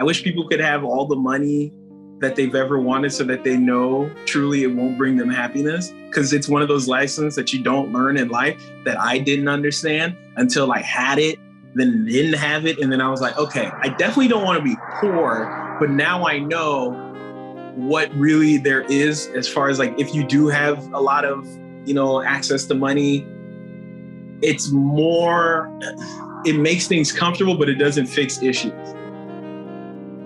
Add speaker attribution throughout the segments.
Speaker 1: I wish people could have all the money that they've ever wanted so that they know truly it won't bring them happiness. Because it's one of those lessons that you don't learn in life that I didn't understand until I had it, then didn't have it. And then I was like, okay, I definitely don't want to be poor, but now I know what really there is as far as like, if you do have a lot of, access to money, it's more, it makes things comfortable, but it doesn't fix issues,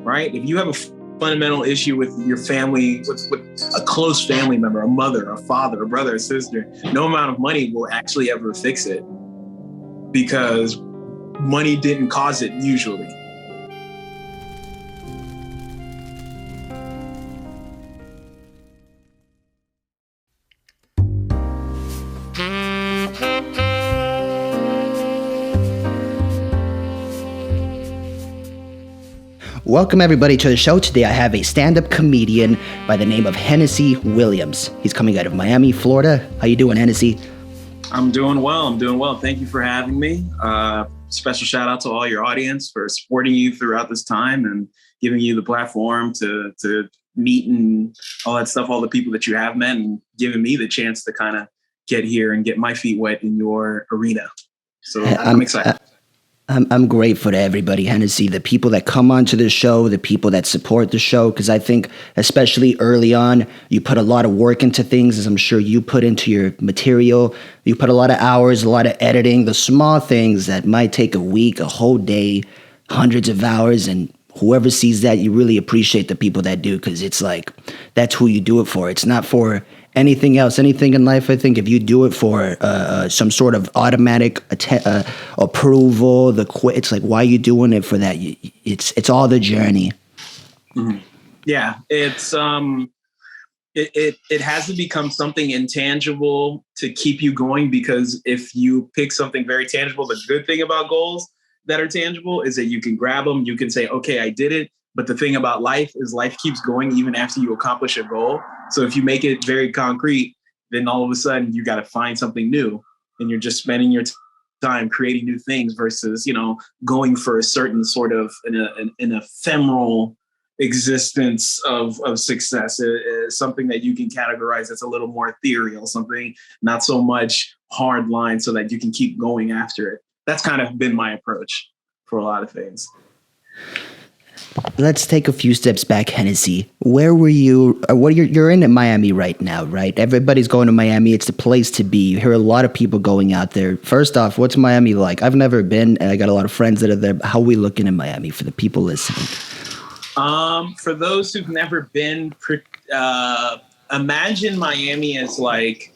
Speaker 1: right? If you have a fundamental issue with your family, with a close family member, a mother, a father, a brother, a sister, no amount of money will actually ever fix it because money didn't cause it usually.
Speaker 2: Welcome everybody to the show. Today I have a stand-up comedian by the name of Hennessy Williams. He's coming out of Miami, Florida. How you doing, Hennessy?
Speaker 1: I'm doing well. Thank you for having me. Special shout out to all your audience for supporting you throughout this time and giving you the platform to meet and all that stuff, all the people that you have met, and giving me the chance to kind of get here and get my feet wet in your arena. So I'm excited.
Speaker 2: I'm grateful to everybody, Hennessy, the people that come onto the show, the people that support the show, because I think especially early on, you put a lot of work into things, as I'm sure you put into your material. You put a lot of hours, a lot of editing, the small things that might take a week, a whole day, hundreds of hours, and whoever sees that, you really appreciate the people that do, because it's like, that's who you do it for. It's not for anything else, anything in life. I think if you do it for some sort of automatic approval, it's like, why are you doing it for that? It's all the journey.
Speaker 1: Mm-hmm. Yeah, it's it has to become something intangible to keep you going, because if you pick something very tangible, the good thing about goals that are tangible is that you can grab them, you can say, okay, I did it. But the thing about life is life keeps going even after you accomplish a goal. So if you make it very concrete, then all of a sudden you got to find something new, and you're just spending your time creating new things versus, going for a certain sort of an ephemeral existence of success. It is something that you can categorize as a little more ethereal, something not so much hard line, so that you can keep going after it. That's kind of been my approach for a lot of things.
Speaker 2: Let's take a few steps back, Hennessy. Where were you? You're in Miami right now, right? Everybody's going to Miami. It's the place to be. You hear a lot of people going out there. First off, what's Miami like? I've never been, and I got a lot of friends that are there. How are we looking in Miami for the people listening?
Speaker 1: For those who've never been, imagine Miami as like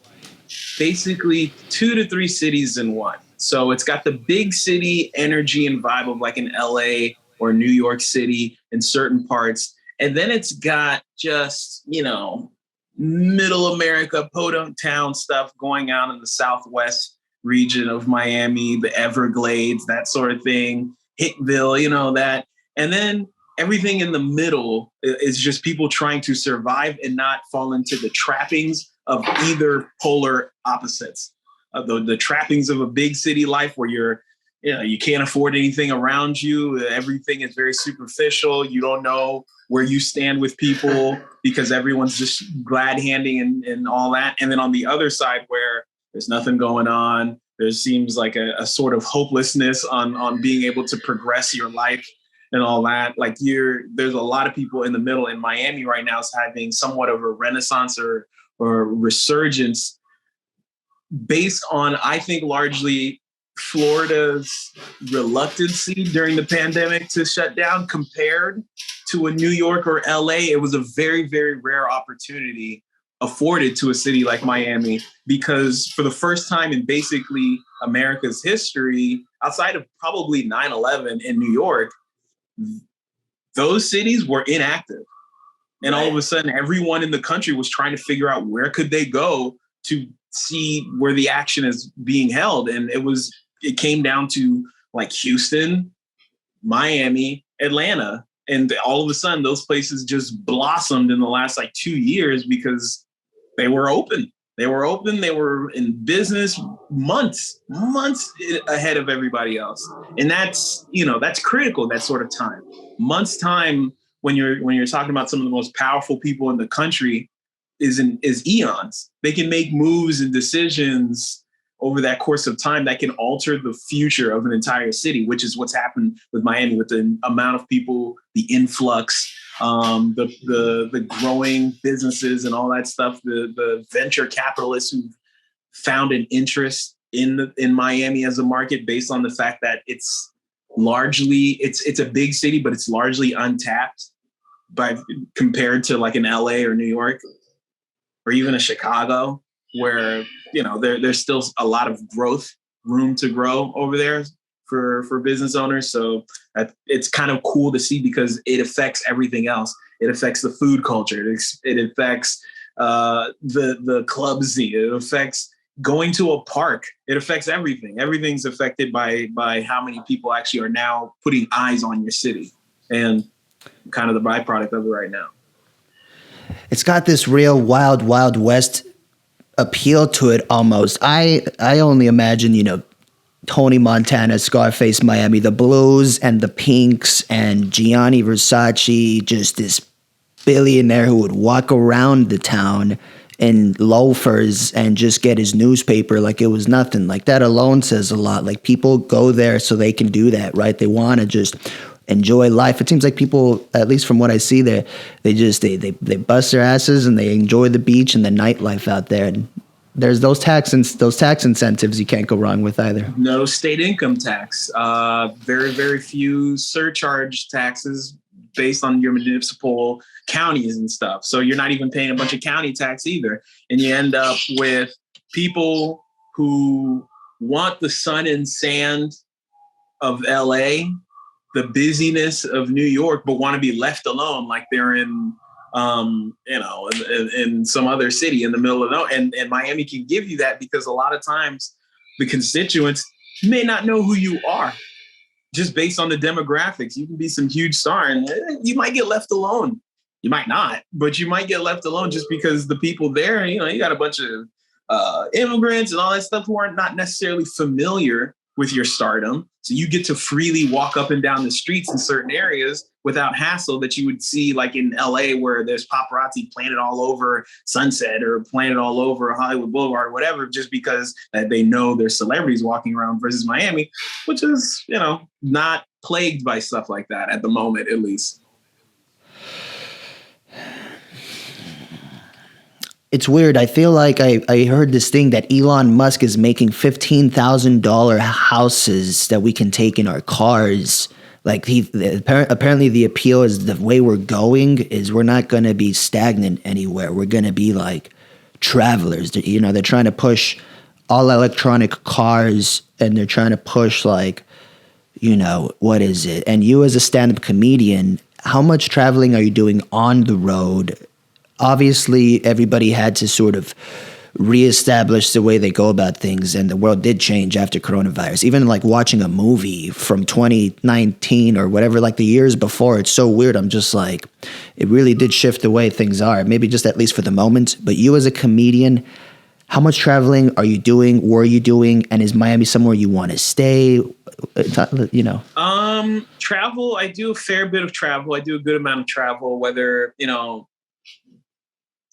Speaker 1: basically 2 to 3 cities in one. So it's got the big city energy and vibe of like an LA or New York City in certain parts. And then it's got just, middle America, podunk town stuff going on in the Southwest region of Miami, the Everglades, that sort of thing, Hickville, that. And then everything in the middle is just people trying to survive and not fall into the trappings of either polar opposites. The trappings of a big city life where you can't afford anything around you. Everything is very superficial. You don't know where you stand with people because everyone's just glad handing and all that. And then on the other side, where there's nothing going on, there seems like a sort of hopelessness on being able to progress your life and all that. Like there's a lot of people in the middle, in Miami right now is having somewhat of a renaissance or resurgence based on, I think, largely Florida's reluctancy during the pandemic to shut down compared to a New York or LA. It was a very, very rare opportunity afforded to a city like Miami, because for the first time in basically America's history, outside of probably 9/11 in New York, those cities were inactive. And all of a sudden, everyone in the country was trying to figure out where could they go to see where the action is being held. And it came down to like Houston, Miami, Atlanta. And all of a sudden, those places just blossomed in the last 2 years because they were open. They were in business, months ahead of everybody else. And that's, that's critical, that sort of time. Months time when you're talking about some of the most powerful people in the country is eons. They can make moves and decisions over that course of time that can alter the future of an entire city, which is what's happened with Miami, with the amount of people, the influx, the growing businesses and all that stuff, the venture capitalists who've found an interest in Miami as a market based on the fact that it's a big city, but it's largely untapped compared to like an LA or New York or even a Chicago, where there's still a lot of room to grow over there for business owners. So it's kind of cool to see because it affects everything else. It affects the food culture. It affects the club scene. It affects going to a park. It affects everything. Everything's affected by how many people actually are now putting eyes on your city, and kind of the byproduct of it right now.
Speaker 2: It's got this real wild, wild west appeal to it almost. I only imagine, Tony Montana, Scarface, Miami, the blues and the pinks and Gianni Versace, just this billionaire who would walk around the town in loafers and just get his newspaper like it was nothing. Like that alone says a lot. Like people go there so they can do that, right? They want to just enjoy life. It seems like people, at least from what I see there, they bust their asses and they enjoy the beach and the nightlife out there. And there's those tax incentives you can't go wrong with either.
Speaker 1: No state income tax. Very, very few surcharge taxes based on your municipal counties and stuff. So you're not even paying a bunch of county tax either. And you end up with people who want the sun and sand of LA, the busyness of New York, but want to be left alone like they're in in some other city in the middle of nowhere. And Miami can give you that because a lot of times the constituents may not know who you are just based on the demographics. You can be some huge star and you might get left alone. You might not, but you might get left alone just because the people there, you got a bunch of immigrants and all that stuff who are not necessarily familiar with your stardom. So you get to freely walk up and down the streets in certain areas without hassle that you would see like in LA, where there's paparazzi planted all over Sunset or planted all over Hollywood Boulevard or whatever, just because they know there's celebrities walking around, versus Miami, which is, not plagued by stuff like that at the moment, at least.
Speaker 2: It's weird. I feel like I heard this thing that Elon Musk is making $15,000 houses that we can take in our cars. Like apparently the appeal is the way we're going is we're not going to be stagnant anywhere. We're going to be like travelers. They're trying to push all electronic cars and they're trying to push like, what is it? And you as a stand-up comedian, how much traveling are you doing on the road? Obviously, everybody had to sort of reestablish the way they go about things, and the world did change after coronavirus. Even like watching a movie from 2019 or whatever, like the years before, it's so weird. I'm just like, it really did shift the way things are, maybe just at least for the moment. But you as a comedian, how much traveling are you doing? Were you doing? And is Miami somewhere you want to stay?
Speaker 1: Travel, I do a fair bit of travel. I do a good amount of travel, whether,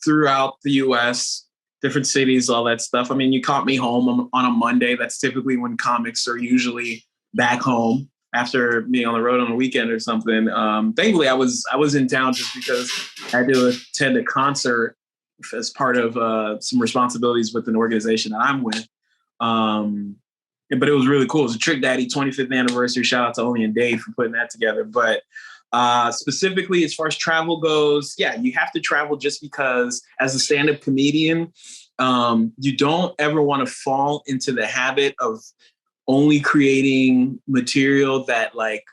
Speaker 1: throughout the U.S., different cities, all that stuff. I mean, you caught me home on a Monday. That's typically when comics are usually back home after being on the road on a weekend or something. Thankfully, I was in town just because I had to attend a concert as part of some responsibilities with an organization that I'm with. But it was really cool. It was a Trick Daddy 25th anniversary. Shout out to Oli and Dave for putting that together. But specifically, as far as travel goes, yeah, you have to travel just because as a stand-up comedian, you don't ever want to fall into the habit of only creating material that like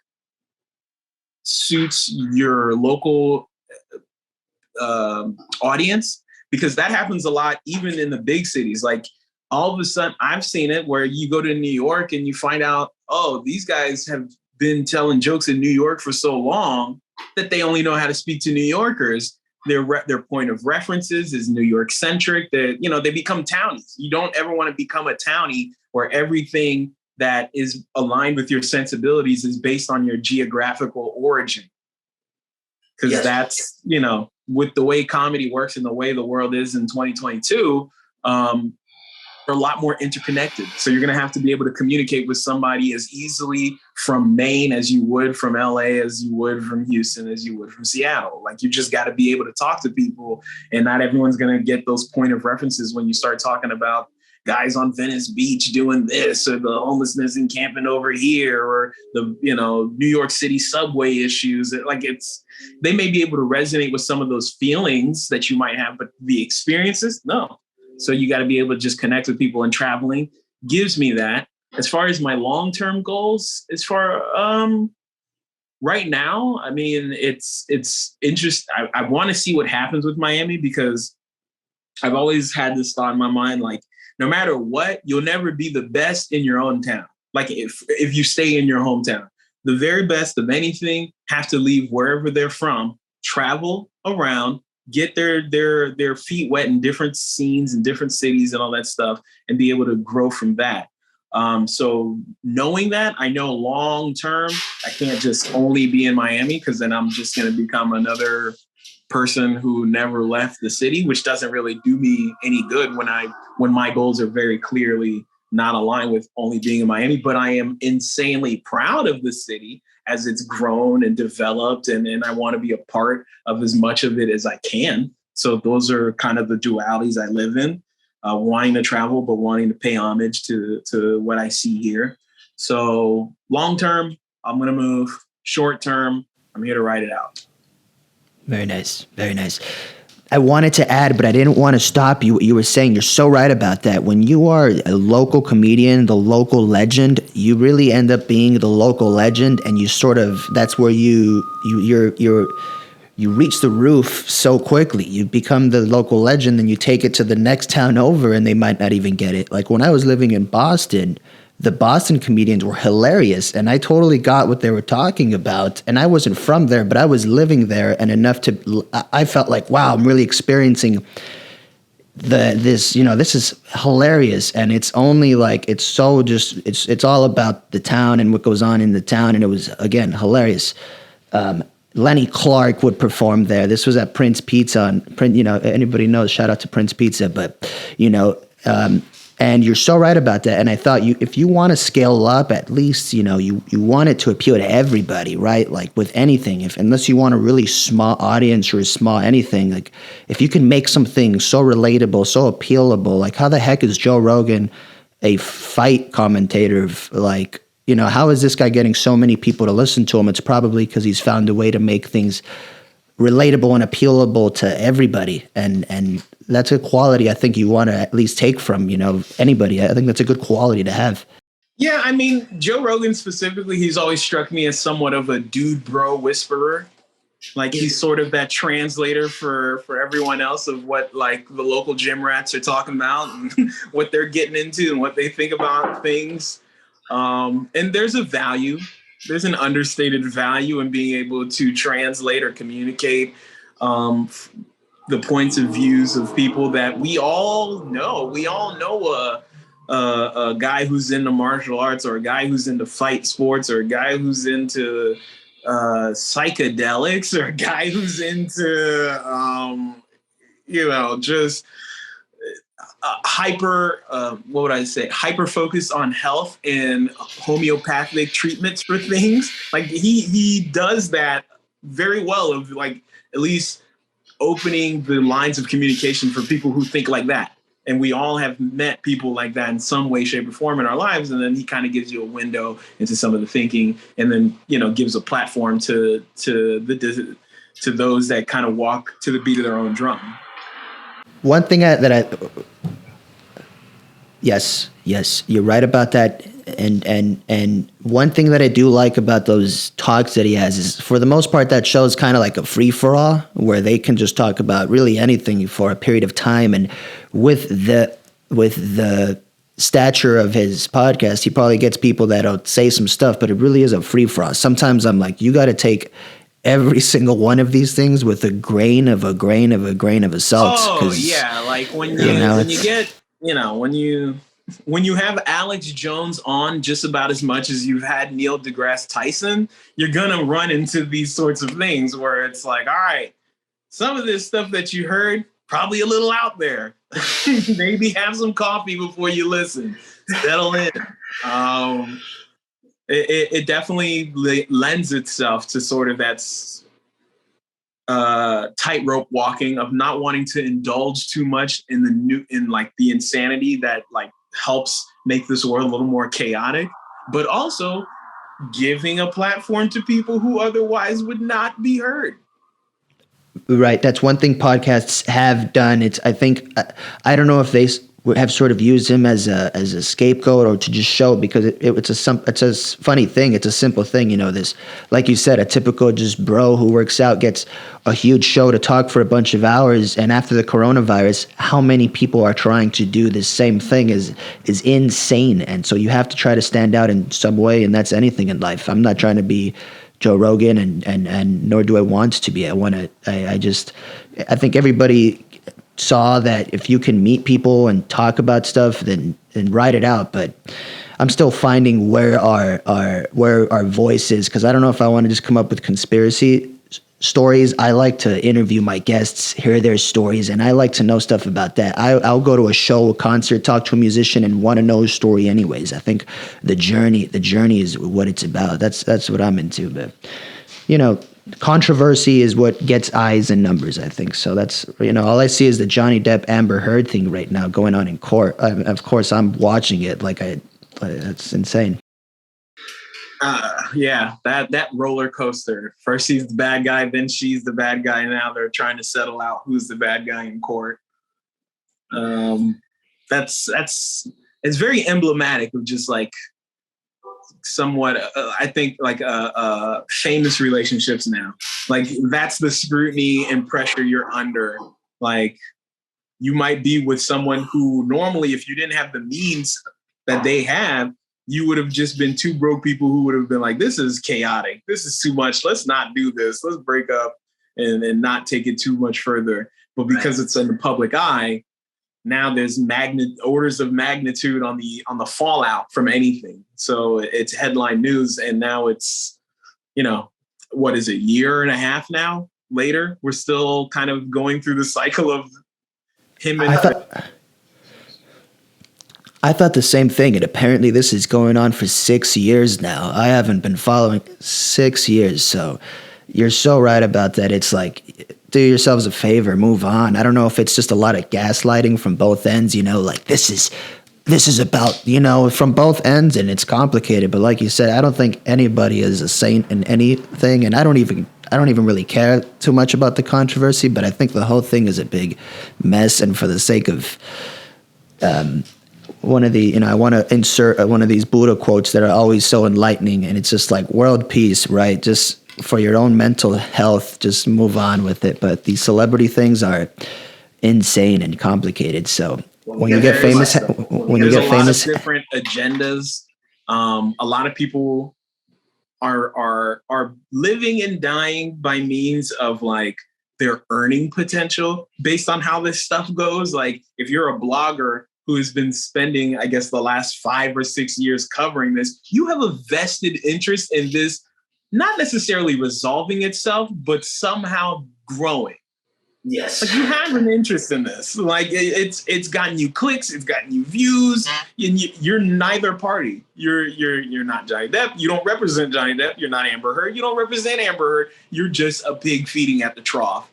Speaker 1: suits your local audience, because that happens a lot, even in the big cities. Like all of a sudden, I've seen it where you go to New York and you find out, oh, these guys have been telling jokes in New York for so long that they only know how to speak to New Yorkers their point of references is New York centric. That they become townies. You don't ever want to become a townie where everything that is aligned with your sensibilities is based on your geographical origin. Because that's with the way comedy works and the way the world is in 2022. Are a lot more interconnected. So you're going to have to be able to communicate with somebody as easily from Maine as you would from LA, as you would from Houston, as you would from Seattle. Like, you just got to be able to talk to people, and not everyone's going to get those point of references when you start talking about guys on Venice Beach doing this, or the homelessness and camping over here, or the, New York City subway issues. They may be able to resonate with some of those feelings that you might have, but the experiences, no. So you got to be able to just connect with people, and traveling gives me that. As far as my long-term goals, right now, I mean, it's interesting. I want to see what happens with Miami, because I've always had this thought in my mind, like, no matter what, you'll never be the best in your own town. Like, if you stay in your hometown, the very best of anything have to leave wherever they're from, travel around, get their feet wet in different scenes and different cities and all that stuff, and be able to grow from that. So knowing that, I know long term, I can't just only be in Miami, because then I'm just going to become another person who never left the city, which doesn't really do me any good when my goals are very clearly not aligned with only being in Miami. But I am insanely proud of the city as it's grown and developed, and I want to be a part of as much of it as I can. So those are kind of the dualities I live in, wanting to travel, but wanting to pay homage to what I see here. So long term, I'm going to move. Short term, I'm here to ride it out.
Speaker 2: Very nice. Very nice. I wanted to add, but I didn't want to stop you. What you were saying, you're so right about that. When you are a local comedian, the local legend, you really end up being the local legend, and you sort of, that's where you reach the roof so quickly. You become the local legend, and you take it to the next town over, and they might not even get it. Like, when I was living in Boston, the Boston comedians were hilarious, and I totally got what they were talking about. And I wasn't from there, but I was living there, and I felt like, wow, I'm really experiencing this is hilarious. And it's only like, it's all about the town and what goes on in the town. And it was, again, hilarious. Lenny Clark would perform there. This was at Prince Pizza anybody knows, shout out to Prince Pizza, but and you're so right about that. And I thought, if you want to scale up, at least, you want it to appeal to everybody, right? Like with anything, unless you want a really small audience or a small anything, like if you can make something so relatable, so appealable, like how the heck is Joe Rogan a fight commentator? Like, how is this guy getting so many people to listen to him? It's probably because he's found a way to make things relatable and appealable to everybody. And that's a quality I think you want to at least take from, anybody. I think that's a good quality to have.
Speaker 1: Yeah, I mean, Joe Rogan specifically, he's always struck me as somewhat of a dude bro whisperer. Like, he's sort of that translator for everyone else of what, like, the local gym rats are talking about and what they're getting into and what they think about things. And there's an understated value in being able to translate or communicate the points of views of people that we all know. We all know a guy who's into martial arts, or a guy who's into fight sports, or a guy who's into psychedelics, or a guy who's into, just hyper focused on health and homeopathic treatments for things. Like, he does that very well, of like at least opening the lines of communication for people who think like that. And we all have met people like that in some way, shape, or form in our lives. And then he kind of gives you a window into some of the thinking, and then, gives a platform to those that kind of walk to the beat of their own drum.
Speaker 2: One thing yes, you're right about that. And one thing that I do like about those talks that he has is, for the most part, that show is kind of like a free for all, where they can just talk about really anything for a period of time. And with the stature of his podcast, he probably gets people that'll say some stuff, but it really is a free for all. Sometimes I'm like, you got to take every single one of these things with a grain of salt.
Speaker 1: Oh
Speaker 2: Because
Speaker 1: yeah, like
Speaker 2: you know
Speaker 1: when you
Speaker 2: it's
Speaker 1: get when you have Alex Jones on just about as much as you've had Neil deGrasse Tyson, you're gonna run into these sorts of things where it's like, all right, some of this stuff that you heard probably a little out there. Maybe have some coffee before you listen. Settle in. Um, it definitely lends itself to sort of that tightrope walking of not wanting to indulge too much in the insanity that like helps make this world a little more chaotic, but also giving a platform to people who otherwise would not be heard.
Speaker 2: right. That's one thing podcasts have done. It's I think I don't know if they have sort of used him as a scapegoat or to just show because it's a funny thing. It's a simple thing. You know, this like you said, a typical just bro who works out gets a huge show to talk for a bunch of hours, and after the coronavirus, how many people are trying to do the same thing is insane. And so you have to try to stand out in some way, and that's anything in life. I'm not trying to be Joe Rogan, and nor do I want to be. I think everybody saw that if you can meet people and talk about stuff, then write it out. But I'm still finding where our voice is, because I don't know if I want to just come up with conspiracy stories. I like to interview my guests, hear their stories, and I like to know stuff about that. I'll go to a show, a concert, talk to a musician, and want to know his story anyways. I think the journey is what it's about. That's what I'm into. But you know, controversy is what gets eyes and numbers, I think. So that's, all I see is the Johnny Depp Amber Heard thing right now going on in court. Of course, I'm watching it that's insane.
Speaker 1: Yeah, that roller coaster. First he's the bad guy, then she's the bad guy. Now they're trying to settle out who's the bad guy in court. That's it's very emblematic of just like somewhat, I think, like famous relationships now. Like that's the scrutiny and pressure you're under. Like you might be with someone who normally, if you didn't have the means that they have, you would have just been two broke people who would have been like, this is chaotic. This is too much. Let's not do this. Let's break up and not take it too much further. But because it's in the public eye, now there's orders of magnitude on the fallout from anything. So it's headline news. And now it's, what is it, year and a half now later? We're still kind of going through the cycle of him and
Speaker 2: I thought the same thing, and apparently this is going on for 6 years now. I haven't been following 6 years, so you're so right about that. It's like, do yourselves a favor, move on. I don't know if it's just a lot of gaslighting from both ends, like this is about, from both ends, and it's complicated. But like you said, I don't think anybody is a saint in anything, and I don't even really care too much about the controversy, but I think the whole thing is a big mess, and for the sake of I want to insert one of these Buddha quotes that are always so enlightening, and it's just like world peace, right? Just for your own mental health, just move on with it. But these celebrity things are insane and complicated. So when you get famous,
Speaker 1: different agendas. A lot of people are living and dying by means of like their earning potential based on how this stuff goes. Like if you're a blogger who has been spending, I guess, the last 5 or 6 years covering this, you have a vested interest in this, not necessarily resolving itself, but somehow growing.
Speaker 3: Yes.
Speaker 1: Like you have an interest in this. Like it's gotten you clicks, it's gotten you views, and you're neither party. You're not Johnny Depp. You don't represent Johnny Depp. You're not Amber Heard. You don't represent Amber Heard. You're just a pig feeding at the trough.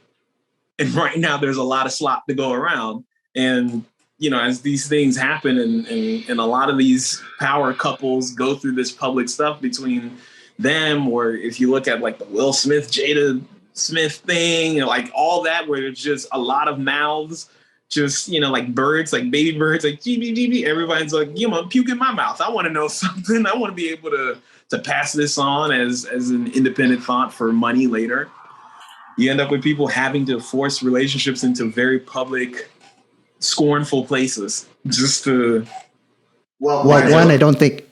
Speaker 1: And right now there's a lot of slop to go around. And as these things happen and a lot of these power couples go through this public stuff between them, or if you look at like the Will Smith, Jada Smith thing, and like all that, where there's just a lot of mouths, just, like birds, like baby birds, like GB, everybody's like, puke in my mouth. I want to know something. I want to be able to pass this on as an independent thought for money later. You end up with people having to force relationships into very public, scornful places just to
Speaker 2: I don't think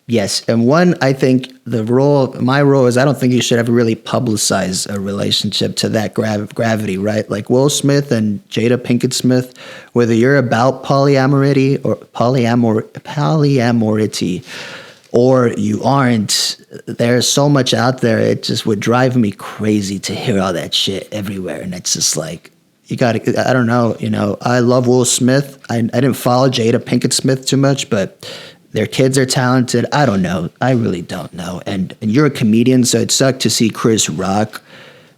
Speaker 2: Yes, and one, I think my role is I don't think you should ever really publicize a relationship to that gravity, right? Like Will Smith and Jada Pinkett Smith, whether you're about polyamory or polyamority, or you aren't, there's so much out there. It just would drive me crazy to hear all that shit everywhere, and it's just like you got to. I don't know, I love Will Smith. I didn't follow Jada Pinkett Smith too much, but their kids are talented. I don't know. I really don't know. And you're a comedian, so it sucked to see Chris Rock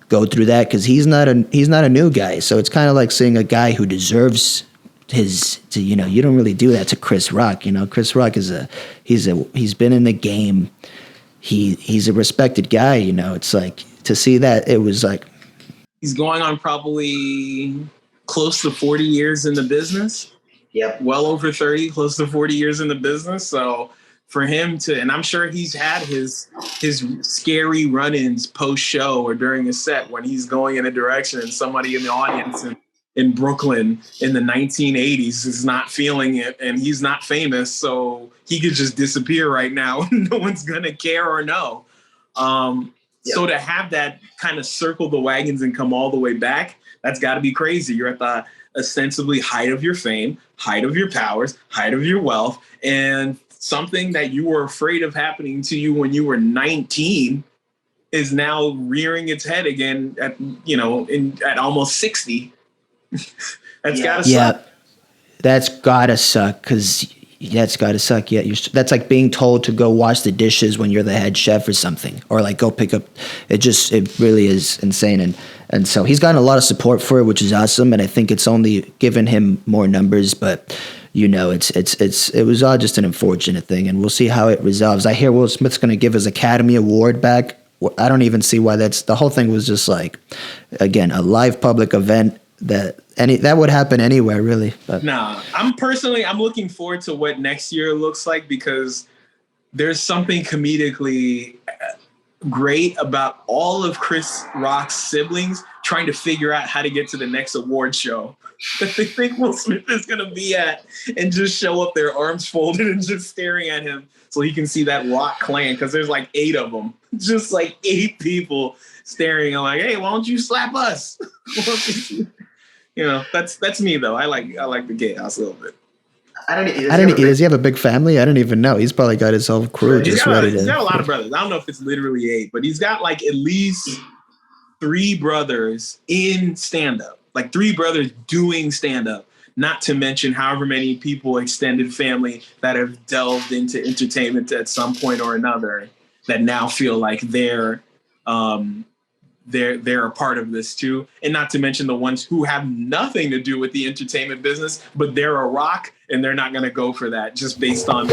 Speaker 2: go through that because he's not a new guy. So it's kind of like seeing a guy who deserves you don't really do that to Chris Rock. Chris Rock he's been in the game. He's a respected guy. It's like to see that it was like
Speaker 1: he's going on probably close to 40 years in the business.
Speaker 2: Yep.
Speaker 1: Well over 30, close to 40 years in the business. So for him and I'm sure he's had his scary run-ins post-show or during a set when he's going in a direction and somebody in the audience in Brooklyn in the 1980s is not feeling it and he's not famous. So he could just disappear right now. No one's going to care or know. So to have that kind of circle the wagons and come all the way back, that's got to be crazy. You're at the ostensibly height of your fame, height of your powers, height of your wealth, and something that you were afraid of happening to you when you were 19 is now rearing its head again at almost 60. That's gotta suck.
Speaker 2: That's gotta suck because that's gotta suck. Yeah, that's like being told to go wash the dishes when you're the head chef or something, or like go pick up. It really is insane, and so he's gotten a lot of support for it, which is awesome, and I think it's only given him more numbers. But it was all just an unfortunate thing, and we'll see how it resolves. I hear Will Smith's going to give his Academy Award back. I don't even see why the whole thing was just like, again, a live public event that would happen anywhere, really. But.
Speaker 1: Nah, I'm looking forward to what next year looks like because there's something comedically great about all of Chris Rock's siblings trying to figure out how to get to the next award show that they think Will Smith is going to be at and just show up their arms folded and just staring at him so he can see that Rock clan because there's like 8 of them, just like 8 people staring and like, hey, why don't you slap us? That's me though. I like the chaos a little bit.
Speaker 2: Does he have a big family? I don't even know. He's probably got his whole crew
Speaker 1: He's got a lot of brothers. I don't know if it's literally 8, but he's got like at least 3 brothers in stand-up. Like 3 brothers doing stand-up. Not to mention however many people, extended family, that have delved into entertainment at some point or another that now feel like they're a part of this too. And not to mention the ones who have nothing to do with the entertainment business, but they're a rock and they're not going to go for that just based on.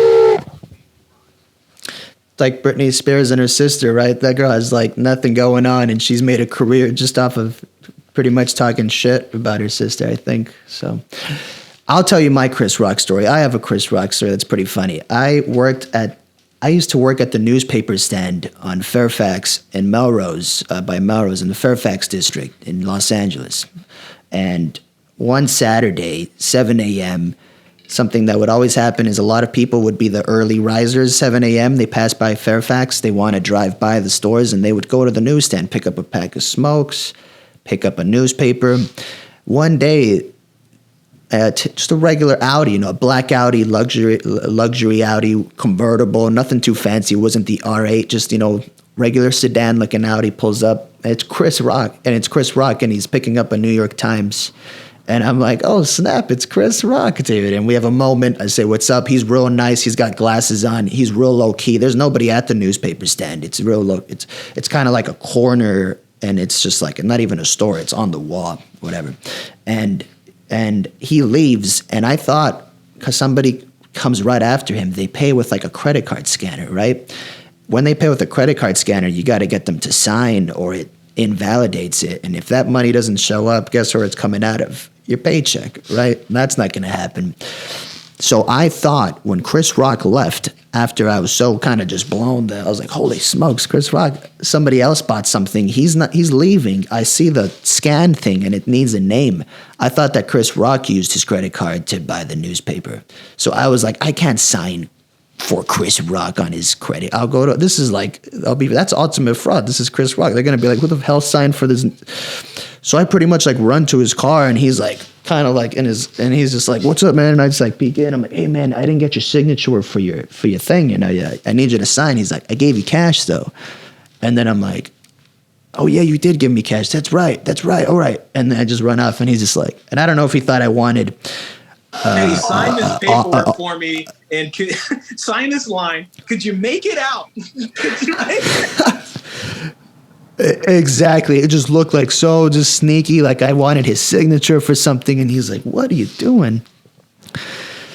Speaker 2: Like Britney Spears and her sister, right? That girl has like nothing going on and she's made a career just off of pretty much talking shit about her sister, I think. So I'll tell you my Chris Rock story. I have a Chris Rock story that's pretty funny. I used to work at the newspaper stand on Fairfax and Melrose, by Melrose in the Fairfax district in Los Angeles. And one Saturday, 7 a.m., something that would always happen is a lot of people would be the early risers, 7 a.m. They pass by Fairfax. They want to drive by the stores, and they would go to the newsstand, pick up a pack of smokes, pick up a newspaper. One day, just a regular Audi, a black Audi, luxury Audi, convertible, nothing too fancy. It wasn't the R8, just, regular sedan-looking Audi pulls up. It's Chris Rock, and he's picking up a New York Times. And I'm like, oh, snap, it's Chris Rock, dude. And we have a moment. I say, what's up? He's real nice. He's got glasses on. He's real low-key. There's nobody at the newspaper stand. It's real low. It's kind of like a corner, and it's just like not even a store. It's on the wall, whatever. And he leaves, and I thought, because somebody comes right after him, they pay with like a credit card scanner, right? When they pay with a credit card scanner, you got to get them to sign or it invalidates it. And if that money doesn't show up, guess where it's coming out of? Your paycheck, right? That's not going to happen. So I thought when Chris Rock left, after I was so kind of just blown that I was like, holy smokes, Chris Rock, somebody else bought something. He's leaving. I see the scan thing and it needs a name. I thought that Chris Rock used his credit card to buy the newspaper. So I was like, I can't sign for Chris Rock on his credit. I'll go to, that's ultimate fraud. This is Chris Rock. They're going to be like, who the hell signed for this? So I pretty much like run to his car and he's like, kind of like and he's just like, what's up, man? And I just like peek in. I'm like, hey man, I didn't get your signature for your thing. You know, yeah, I need you to sign. He's like, I gave you cash though. And then I'm like, oh yeah, you did give me cash. That's right. All right. And then I just run off and he's just like, and I don't know if he thought I wanted,
Speaker 1: hey, sign this paperwork for me and sign this line. Could you make it out? Could you make it out?
Speaker 2: Exactly. It just looked like so just sneaky, like I wanted his signature for something. And he's like, what are you doing?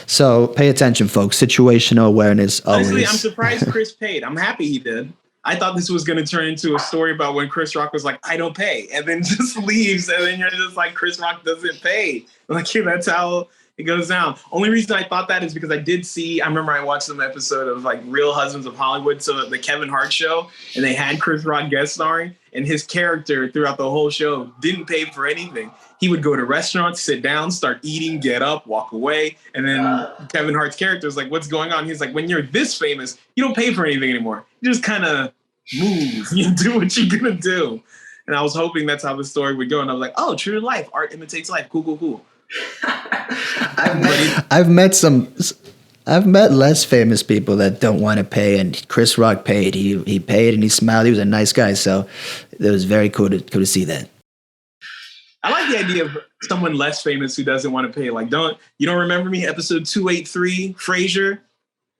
Speaker 2: So pay attention, folks. Situational awareness.
Speaker 1: Honestly,
Speaker 2: always.
Speaker 1: I'm surprised Chris paid. I'm happy he did. I thought this was going to turn into a story about when Chris Rock was like, I don't pay, and then just leaves. And then you're just like, Chris Rock doesn't pay. Like, yeah, that's how it goes down. Only reason I thought that is because I remember I watched some episode of like Real Husbands of Hollywood, so the Kevin Hart show, and they had Chris Rock guest starring, and his character throughout the whole show didn't pay for anything. He would go to restaurants, sit down, start eating, get up, walk away. And then Kevin Hart's character is like, what's going on? He's like, when you're this famous, you don't pay for anything anymore. You just kind of move. You do what you're going to do. And I was hoping that's how the story would go. And I was like, oh, true to life. Art imitates life. Cool.
Speaker 2: I've met less famous people that don't want to pay, and Chris Rock paid. He paid and he smiled. He was a nice guy, so it was very cool to see that.
Speaker 1: I like the idea of someone less famous who doesn't want to pay. Like, don't remember me? Episode 283, Frasier.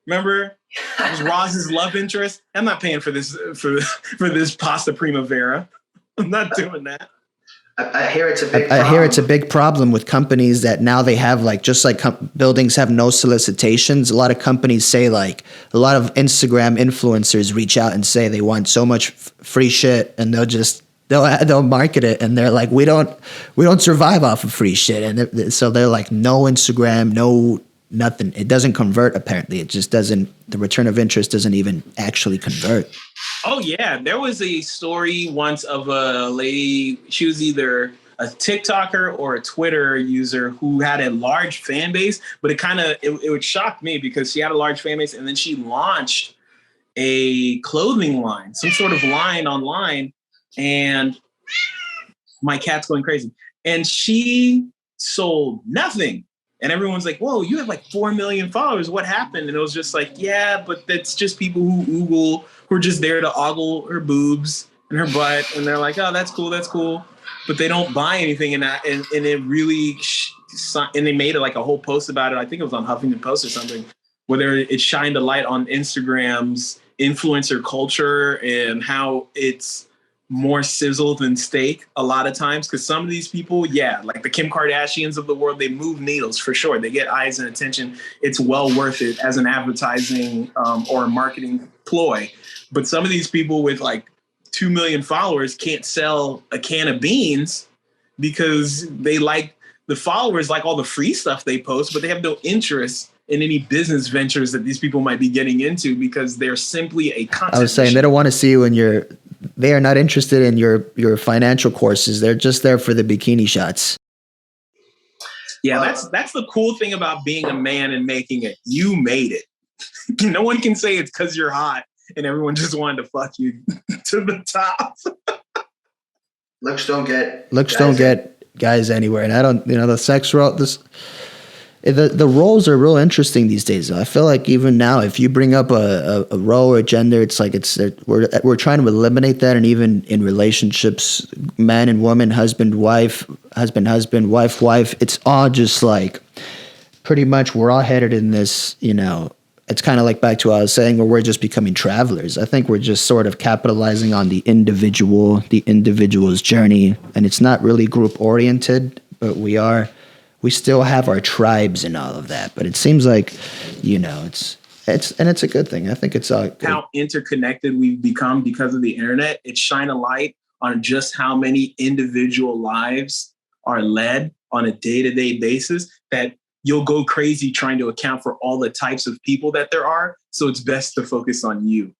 Speaker 1: Remember? It was Roz's love interest. I'm not paying for this for this pasta primavera. I'm not doing that.
Speaker 3: I hear it's a big problem.
Speaker 2: I hear it's a big problem with companies that now they have like, just like buildings have no solicitations. A lot of companies say, like, a lot of Instagram influencers reach out and say they want so much free shit, and they'll market it, and they're like, we don't survive off of free shit. And so they're like, no Instagram, no nothing. It doesn't convert, apparently. It just doesn't, the return of interest doesn't even actually convert.
Speaker 1: Oh, yeah. There was a story once of a lady. She was either a TikToker or a Twitter user who had a large fan base, but it would shock me because she had a large fan base, and then she launched a clothing line, some sort of line online, and my cat's going crazy. And she sold nothing. And everyone's like, whoa, you have like 4 million followers. What happened? And it was just like, yeah, but that's just people who are just there to ogle her boobs and her butt. And they're like, oh, that's cool. But they don't buy anything. And it really, and they made it like a whole post about it. I think it was on Huffington Post or something, where it shined a light on Instagram's influencer culture and how it's more sizzle than steak a lot of times, because some of these people, like the Kim Kardashians of the world, they move needles for sure. They get eyes and attention. It's well worth it as an advertising or a marketing ploy. But some of these people with like 2 million followers can't sell a can of beans because they like the followers, like all the free stuff they post, but they have no interest in any business ventures that these people might be getting into because they're simply a content.
Speaker 2: I was saying, they don't want to see you in they are not interested in your financial courses. They're just there for the bikini shots.
Speaker 1: Yeah, that's the cool thing about being a man and making it. You made it. No one can say it's because you're hot and everyone just wanted to fuck you to the top.
Speaker 3: Looks don't
Speaker 2: get guys anywhere. And I don't, the sex role, the roles are real interesting these days. I feel like even now, if you bring up a role or gender, it's like we're trying to eliminate that. And even in relationships, man and woman, husband, wife, wife, it's all just like pretty much we're all headed in this, it's kind of like back to what I was saying, where we're just becoming travelers. I think we're just sort of capitalizing on the individual's journey, and it's not really group oriented, but we still have our tribes and all of that, but it seems like, it's a good thing. I think it's
Speaker 1: how interconnected we've become because of the internet. It shine a light on just how many individual lives are led on a day-to-day basis that you'll go crazy trying to account for all the types of people that there are. So it's best to focus on you,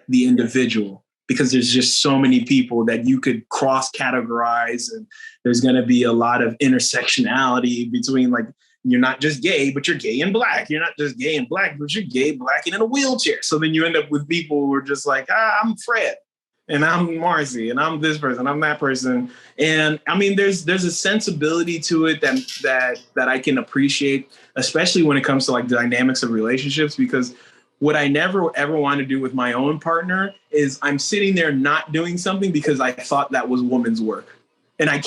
Speaker 1: the individual. Because there's just so many people that you could cross categorize, and there's going to be a lot of intersectionality between like you're not just gay, but you're gay and black. You're not just gay and black, but you're gay, black, and in a wheelchair. So then you end up with people who are just like, I'm Fred, and I'm Marcy, and I'm this person, I'm that person. And I mean, there's a sensibility to it that I can appreciate, especially when it comes to like the dynamics of relationships, because what I never ever want to do with my own partner is I'm sitting there not doing something because I thought that was woman's work. And I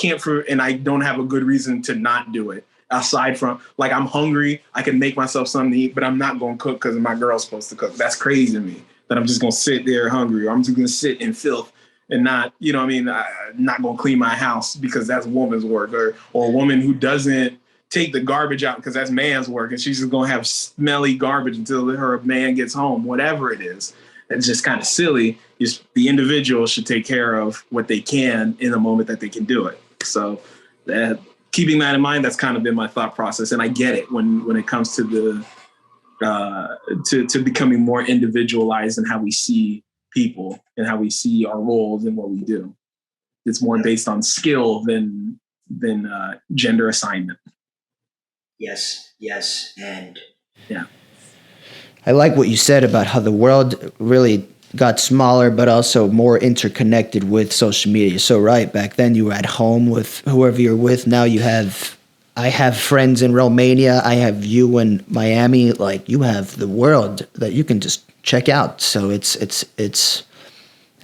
Speaker 1: don't have a good reason to not do it. Aside from, like, I'm hungry, I can make myself something to eat, but I'm not going to cook because my girl's supposed to cook. That's crazy to me, that I'm just going to sit there hungry, or I'm just going to sit in filth and not, you know what I mean, not going to clean my house because that's woman's work, or a woman who doesn't take the garbage out because that's man's work, and she's just going to have smelly garbage until her man gets home, whatever it is. It's just kind of silly. Just the individual should take care of what they can in the moment that they can do it. So keeping that in mind, that's kind of been my thought process. And I get it when it comes to to becoming more individualized in how we see people and how we see our roles and what we do. It's more based on skill than gender assignment.
Speaker 3: Yes. And
Speaker 1: yeah.
Speaker 2: I like what you said about how the world really got smaller, but also more interconnected with social media. So right, back then you were at home with whoever you're with. Now I have friends in Romania. I have you in Miami. Like, you have the world that you can just check out. So it's there's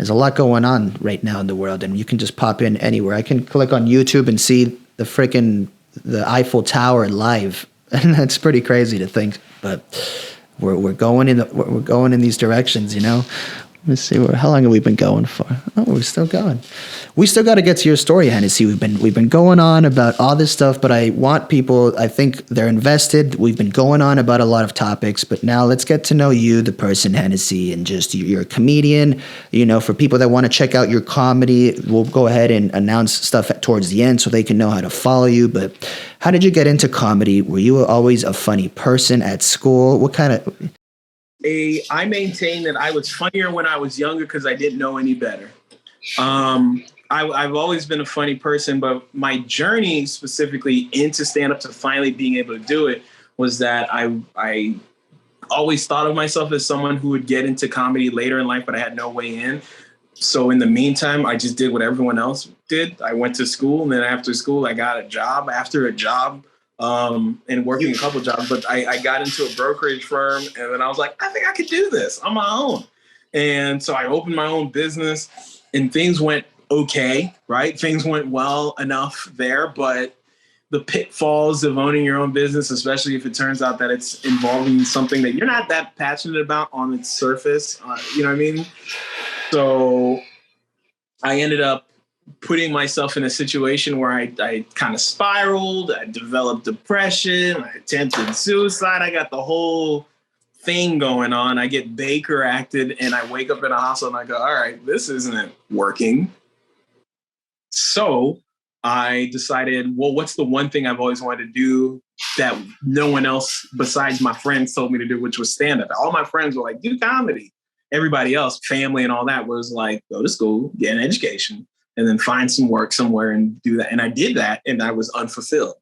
Speaker 2: a lot going on right now in the world, and you can just pop in anywhere. I can click on YouTube and see the Eiffel Tower live, and that's pretty crazy to think. But we're going in these directions, you know. Let's see, how long have we been going for? Oh, we're still going. We still got to get to your story, Hennessy. We've been going on about all this stuff, but I want people, I think they're invested. We've been going on about a lot of topics, but now let's get to know you, the person, Hennessy, and just you're a comedian. You know, for people that want to check out your comedy, we'll go ahead and announce stuff towards the end so they can know how to follow you. But how did you get into comedy? Were you always a funny person at school? What kind of...
Speaker 1: I maintain that I was funnier when I was younger because I didn't know any better. I've always been a funny person, but my journey specifically into stand-up to finally being able to do it was that I always thought of myself as someone who would get into comedy later in life, but I had no way in. So in the meantime, I just did what everyone else did. I went to school, and then after school, I got a job after a job. And working a couple of jobs, but I got into a brokerage firm, and then I was like, I think I could do this on my own. And so I opened my own business, and things went okay, right? Things went well enough there, but the pitfalls of owning your own business, especially if it turns out that it's involving something that you're not that passionate about on its surface, you know what I mean? So I ended up putting myself in a situation where I kind of spiraled. I developed depression. I attempted suicide. I got the whole thing going on. I get Baker acted, and I wake up in a hospital and I go, all right, this isn't working. So I decided, well, what's the one thing I've always wanted to do that no one else besides my friends told me to do, which was stand-up. All my friends were like, do comedy. Everybody else, family and all that, was like, go to school, get an education, and then find some work somewhere and do that. And I did that, and I was unfulfilled.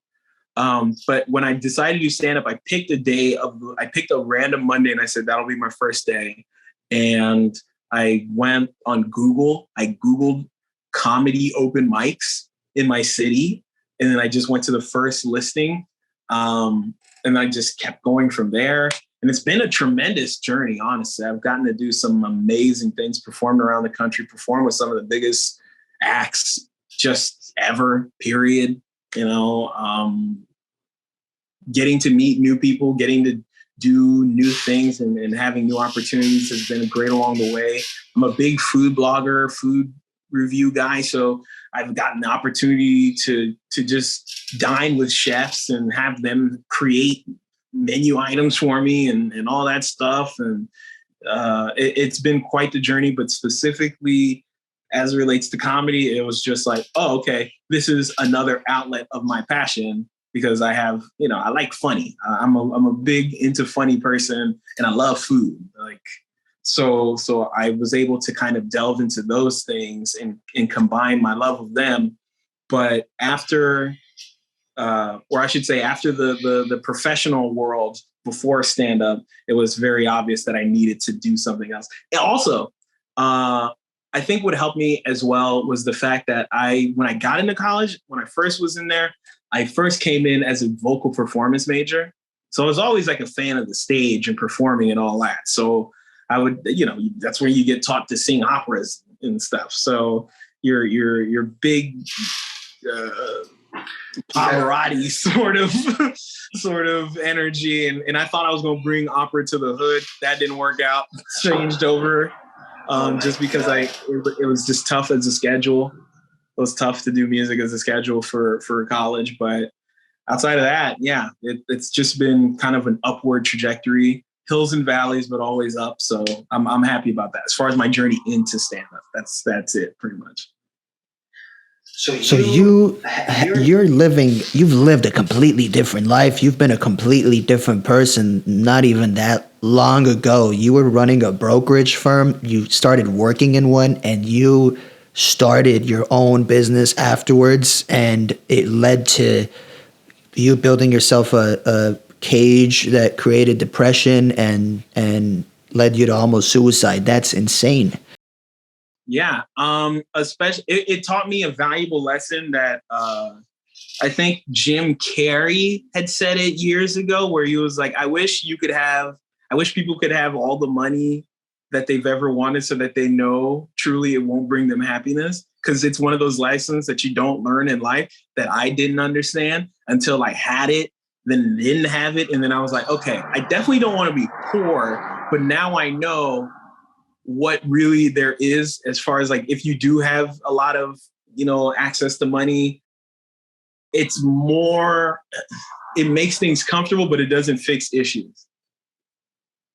Speaker 1: But when I decided to do stand-up, I picked a random Monday, and I said, that'll be my first day. And I went on Google. I Googled comedy open mics in my city. And then I just went to the first listing. And I just kept going from there. And it's been a tremendous journey, honestly. I've gotten to do some amazing things, performed around the country, performed with some of the biggest acts just ever, period. You know, getting to meet new people, getting to do new things and having new opportunities has been great along the way. I'm a big food blogger, food review guy. So I've gotten the opportunity to just dine with chefs and have them create menu items for me and all that stuff. And it's been quite the journey, but specifically as it relates to comedy, it was just like, oh, okay, this is another outlet of my passion because I have, you know, I like funny. I'm a big into funny person, and I love food. Like, so I was able to kind of delve into those things and combine my love of them. But after or I should say after the professional world before stand up, it was very obvious that I needed to do something else. And also, I think what helped me as well was the fact that when I got into college, when I first was in there, I first came in as a vocal performance major. So I was always like a fan of the stage and performing and all that. So I would, that's where you get taught to sing operas and stuff. So your big Pavarotti sort of energy, and I thought I was going to bring opera to the hood. That didn't work out. Changed over just because it was just tough as a schedule. It was tough to do music as a schedule for college, but outside of that, yeah, it's just been kind of an upward trajectory, hills and valleys, but always up. So I'm happy about that. As far as my journey into stand-up, that's it pretty much.
Speaker 2: So you've lived a completely different life. You've been a completely different person. Not even that long ago, you were running a brokerage firm. You started working in one, and you started your own business afterwards, and it led to you building yourself a cage that created depression and led you to almost suicide. That's insane.
Speaker 1: Yeah. Especially it taught me a valuable lesson that I think Jim Carrey had said it years ago, where he was like, I wish people could have all the money that they've ever wanted so that they know truly it won't bring them happiness. Because it's one of those lessons that you don't learn in life that I didn't understand until I had it, then didn't have it. And then I was like, okay, I definitely don't want to be poor, but now I know what really there is as far as like, if you do have a lot of, access to money, it makes things comfortable, but it doesn't fix issues.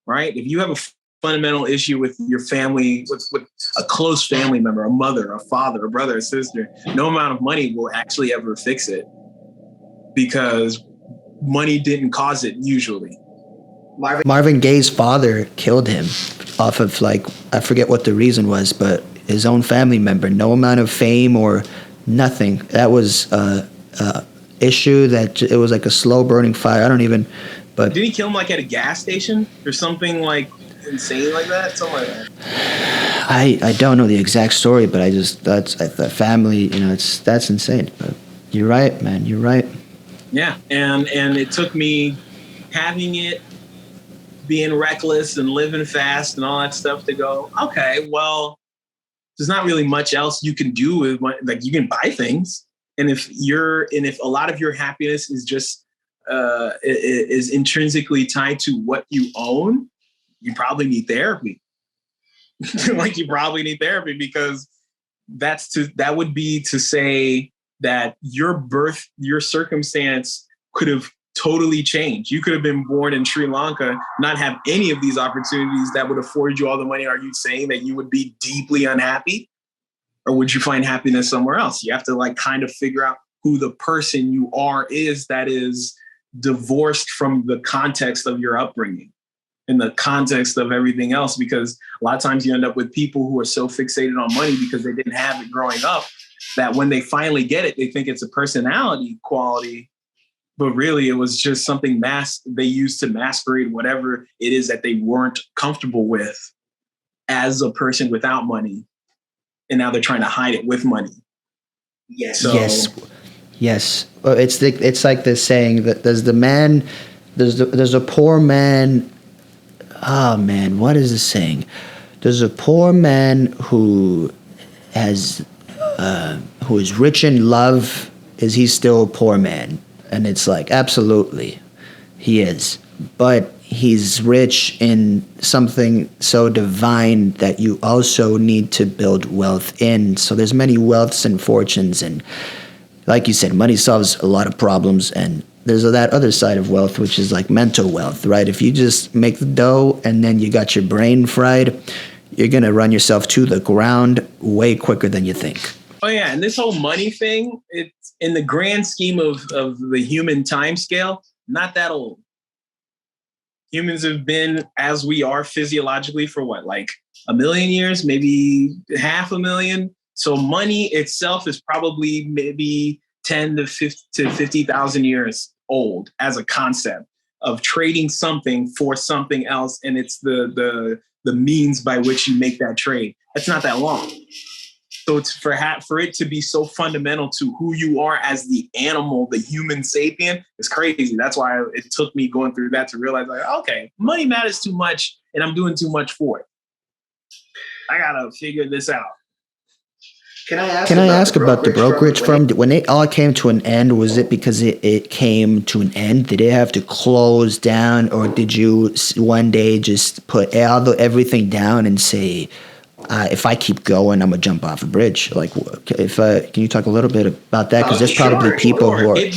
Speaker 1: Right? If you have a fundamental issue with your family, with a close family member, a mother, a father, a brother, a sister, no amount of money will actually ever fix it, because money didn't cause it usually.
Speaker 2: Marvin Gaye's father killed him off of, like, I forget what the reason was, but his own family member. No amount of fame or nothing. That was a issue that it was like a slow burning fire. But
Speaker 1: did he kill him like at a gas station or something like insane like that? Something like that.
Speaker 2: I don't know the exact story, but that's the family. That's insane. But you're right, man. You're right.
Speaker 1: Yeah, and it took me having it, being reckless and living fast and all that stuff to go, okay, well, there's not really much else you can do with like, you can buy things. And if a lot of your happiness is just is intrinsically tied to what you own, you probably need therapy. Like, you probably need therapy, because that would be to say that your circumstance could have totally changed. You could have been born in Sri Lanka, not have any of these opportunities that would afford you all the money. Are you saying that you would be deeply unhappy, or would you find happiness somewhere else? You have to like kind of figure out who the person you are is that is divorced from the context of your upbringing and the context of everything else. Because a lot of times you end up with people who are so fixated on money because they didn't have it growing up, that when they finally get it, they think it's a personality quality, but really it was just something they used to masquerade whatever it is that they weren't comfortable with as a person without money. And now they're trying to hide it with money.
Speaker 3: Yes.
Speaker 2: So, yes. Well, it's like this saying that there's a poor man. Oh man, what is the saying? There's a poor man who is rich in love. Is he still a poor man? And it's like, absolutely, he is. But he's rich in something so divine that you also need to build wealth in. So there's many wealths and fortunes. And like you said, money solves a lot of problems. And there's that other side of wealth, which is like mental wealth, right? If you just make the dough and then you got your brain fried, you're going to run yourself to the ground way quicker than you think.
Speaker 1: Oh, yeah. And this whole money thing, it's in the grand scheme of the human time scale, not that old. Humans have been as we are physiologically for what, like 1 million years, maybe 500,000. So money itself is probably maybe 10 to 50,000 years old as a concept of trading something for something else, and it's the means by which you make that trade. That's not that long. So it's for it to be so fundamental to who you are as the animal, the human sapien, is crazy. That's why it took me going through that to realize, like, okay, money matters too much, and I'm doing too much for it. I gotta figure this out.
Speaker 2: Can I ask about the brokerage firm? When it all came to an end, was it because it came to an end? Did it have to close down, or did you one day just put everything down and say, if I keep going, I'm gonna jump off a bridge? Like, can you talk a little bit about that? Because there's probably people who are.
Speaker 1: It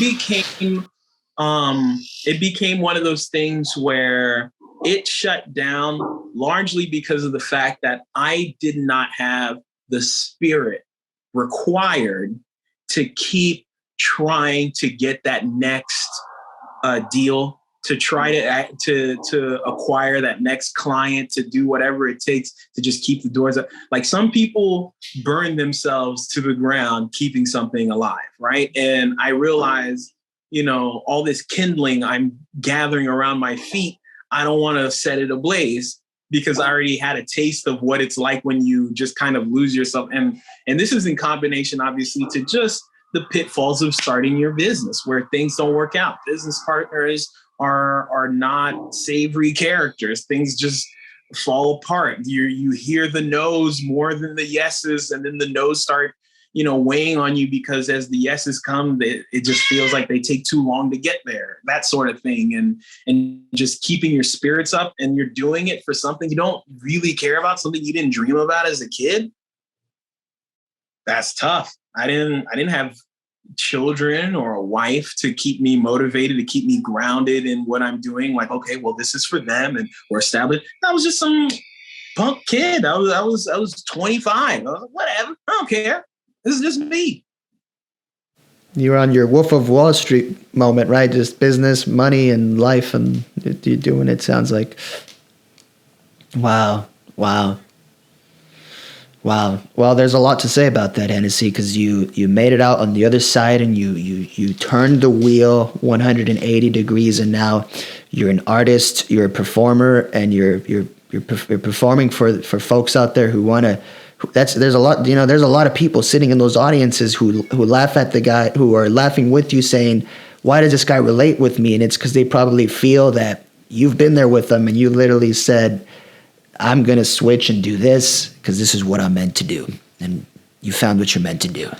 Speaker 1: became one of those things where it shut down largely because of the fact that I did not have the spirit required to keep trying to get that next deal, to try to acquire that next client, to do whatever it takes to just keep the doors up. Like, some people burn themselves to the ground keeping something alive, right? And I realized, all this kindling I'm gathering around my feet, I don't want to set it ablaze, because I already had a taste of what it's like when you just kind of lose yourself. And this is in combination, obviously, to just the pitfalls of starting your business where things don't work out. Business partners are not savory characters. Things just fall apart. You hear the no's more than the yeses, and then the no's start weighing on you, because as the yeses come, it just feels like they take too long to get there, that sort of thing. And just keeping your spirits up, and you're doing it for something you don't really care about, something you didn't dream about as a kid. That's tough. I didn't have children or a wife to keep me motivated, to keep me grounded in what I'm doing. Like, okay, well, this is for them, and we're established. I was just some punk kid. I was 25. I was like, whatever. I don't care. This is just me.
Speaker 2: You're on your Wolf of Wall Street moment, right? Just business, money, and life, and you're doing it. Sounds like. Wow. Well, there's a lot to say about that, Hennessy, because you made it out on the other side, and you turned the wheel 180 degrees, and now you're an artist, you're a performer, and you're performing for folks out there who want to. There's a lot of people sitting in those audiences who laugh at the guy, who are laughing with you, saying, why does this guy relate with me? And it's because they probably feel that you've been there with them, and you literally said, I'm going to switch and do this because this is what I'm meant to do. And you found what you're meant to do.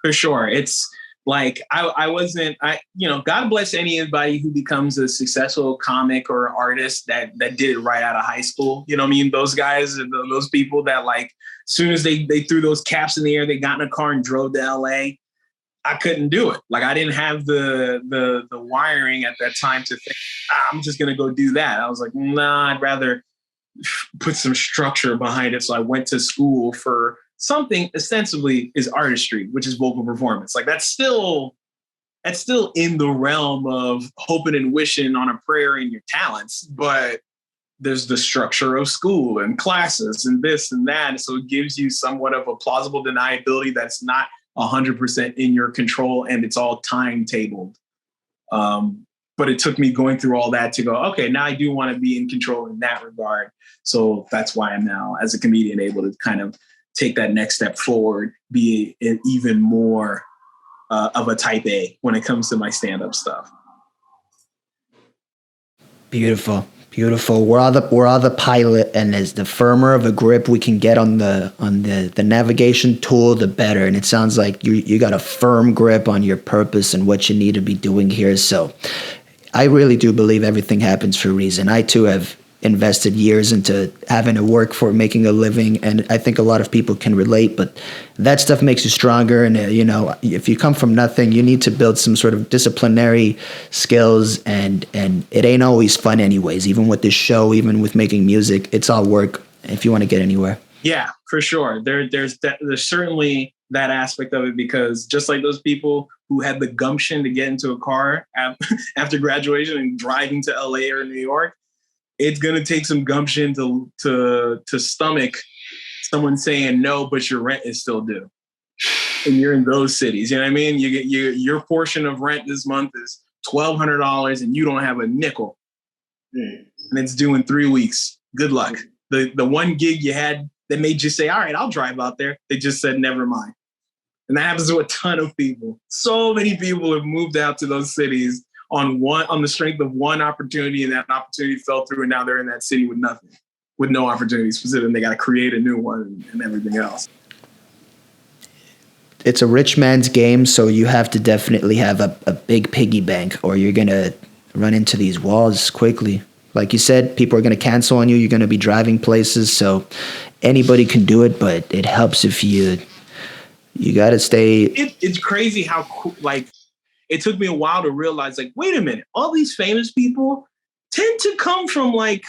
Speaker 1: For sure. It's like, God bless anybody who becomes a successful comic or artist that did it right out of high school. You know what I mean? Those guys, those people that, like, as soon as they threw those caps in the air, they got in a car and drove to LA. I couldn't do it. Like, I didn't have the wiring at that time to think, I'm just going to go do that. I was like, nah, I'd rather put some structure behind it. So I went to school for something ostensibly is artistry, which is vocal performance. Like, that's still in the realm of hoping and wishing on a prayer in your talents, but there's the structure of school and classes and this and that. So it gives you somewhat of a plausible deniability that's not 100% in your control, and it's all timetabled. But it took me going through all that to go, okay, now I do want to be in control in that regard. So that's why I'm now, as a comedian, able to kind of take that next step forward, be even more of a type A when it comes to my stand-up stuff.
Speaker 2: Beautiful. We're all the pilot, and as the firmer of a grip we can get on the navigation tool, the better. And it sounds like you got a firm grip on your purpose and what you need to be doing here. So I really do believe everything happens for a reason. I too have invested years into having to work for making a living, and I think a lot of people can relate, but that stuff makes you stronger. And if you come from nothing, you need to build some sort of disciplinary skills, and it ain't always fun anyways. Even with this show, even with making music, it's all work if you want to get anywhere.
Speaker 1: Yeah, for sure. There's certainly that aspect of it, because just like those people who had the gumption to get into a car after graduation and driving to LA or New York, it's going to take some gumption to stomach someone saying no, but your rent is still due. and you're in those cities. You know what I mean? You get your portion of rent this month is $1,200 and you don't have a nickel. And it's due in 3 weeks. Good luck. The one gig you had that made you say, all right, I'll drive out there. They just said, never mind. And that happens to a ton of people. So many people have moved out to those cities on the strength of one opportunity, and that opportunity fell through, and now they're in that city with nothing, with no opportunities for them. They got to create a new one and everything else.
Speaker 2: It's a rich man's game, so you have to definitely have a big piggy bank, or you're going to run into these walls quickly. Like you said, people are going to cancel on you. You're going to be driving places, so anybody can do it, but it helps if you got to stay.
Speaker 1: It's crazy how like it took me a while to realize, like, wait a minute, all these famous people tend to come from like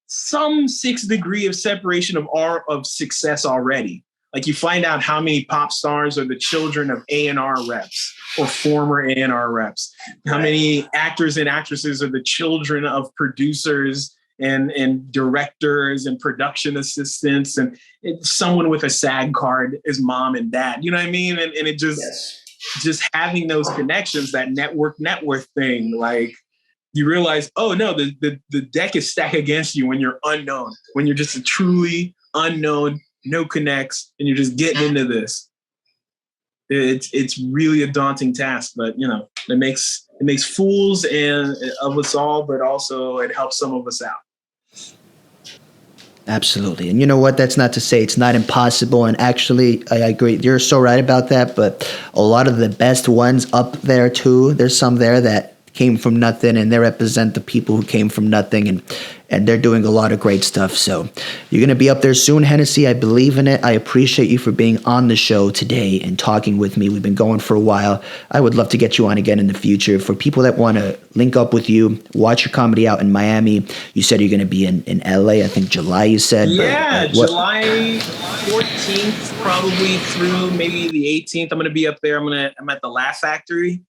Speaker 1: some 6 degree of separation of success already. Like you find out how many pop stars are the children of A&R reps or former A&R reps. How many actors and actresses are the children of producers and directors and production assistants, and someone with a SAG card is mom and dad. You know what I mean? And it just having those connections, that network thing, like you realize, oh no, the deck is stacked against you when you're unknown, when you're just a truly unknown, no connects, and you're just getting into this. It's really a daunting task, but you know, it makes fools of us all, but also it helps some of us out.
Speaker 2: Absolutely. And you know what? That's not to say it's not impossible. And actually, I agree. You're so right about that. But a lot of the best ones up there, too, there's some there that came from nothing, and they represent the people who came from nothing, and they're doing a lot of great stuff. So you're going to be up there soon, Hennessy. I believe in it. I appreciate you for being on the show today and talking with me. We've been going for a while. I would love to get you on again in the future. For people that want to link up with you, watch your comedy out in Miami. You said you're going to be in LA, I think July, you said.
Speaker 1: Yeah, July 14th, probably through maybe the 18th. I'm going to be up there. I'm at the Laugh Factory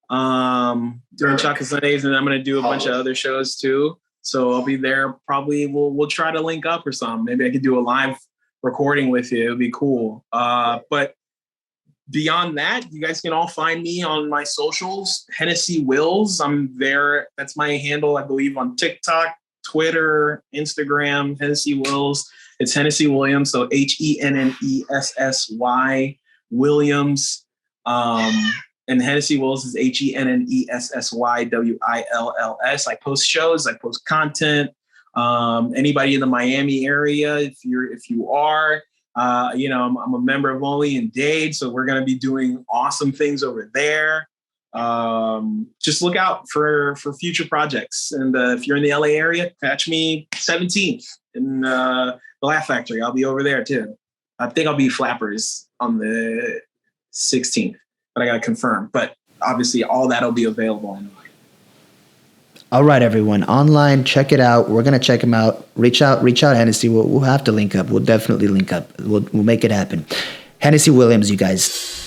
Speaker 1: during Chocolate Sundays, and I'm going to do a bunch of other shows too. So I'll be there. Probably we'll try to link up or something. Maybe I could do a live recording with you. It'd be cool. But beyond that, you guys can all find me on my socials, Hennessy Wills. I'm there. That's my handle, I believe, on TikTok, Twitter, Instagram, Hennessy Wills. It's Hennessy Williams. So HENNESSY Williams. And Hennessy Wills is HENNESSYWILLS. I post shows, I post content. Anybody in the Miami area, if you are, I'm a member of Only in Dade, so we're gonna be doing awesome things over there. Just look out for future projects. And if you're in the LA area, catch me 17th in the Laugh Factory. I'll be over there too. I think I'll be Flappers on the 16th. But I got to confirm. But obviously, all that will be available online.
Speaker 2: All right, everyone. Online, check it out. We're going to check them out. Reach out, Hennessy. We'll have to link up. We'll definitely link up. We'll make it happen. Hennessy Williams, you guys.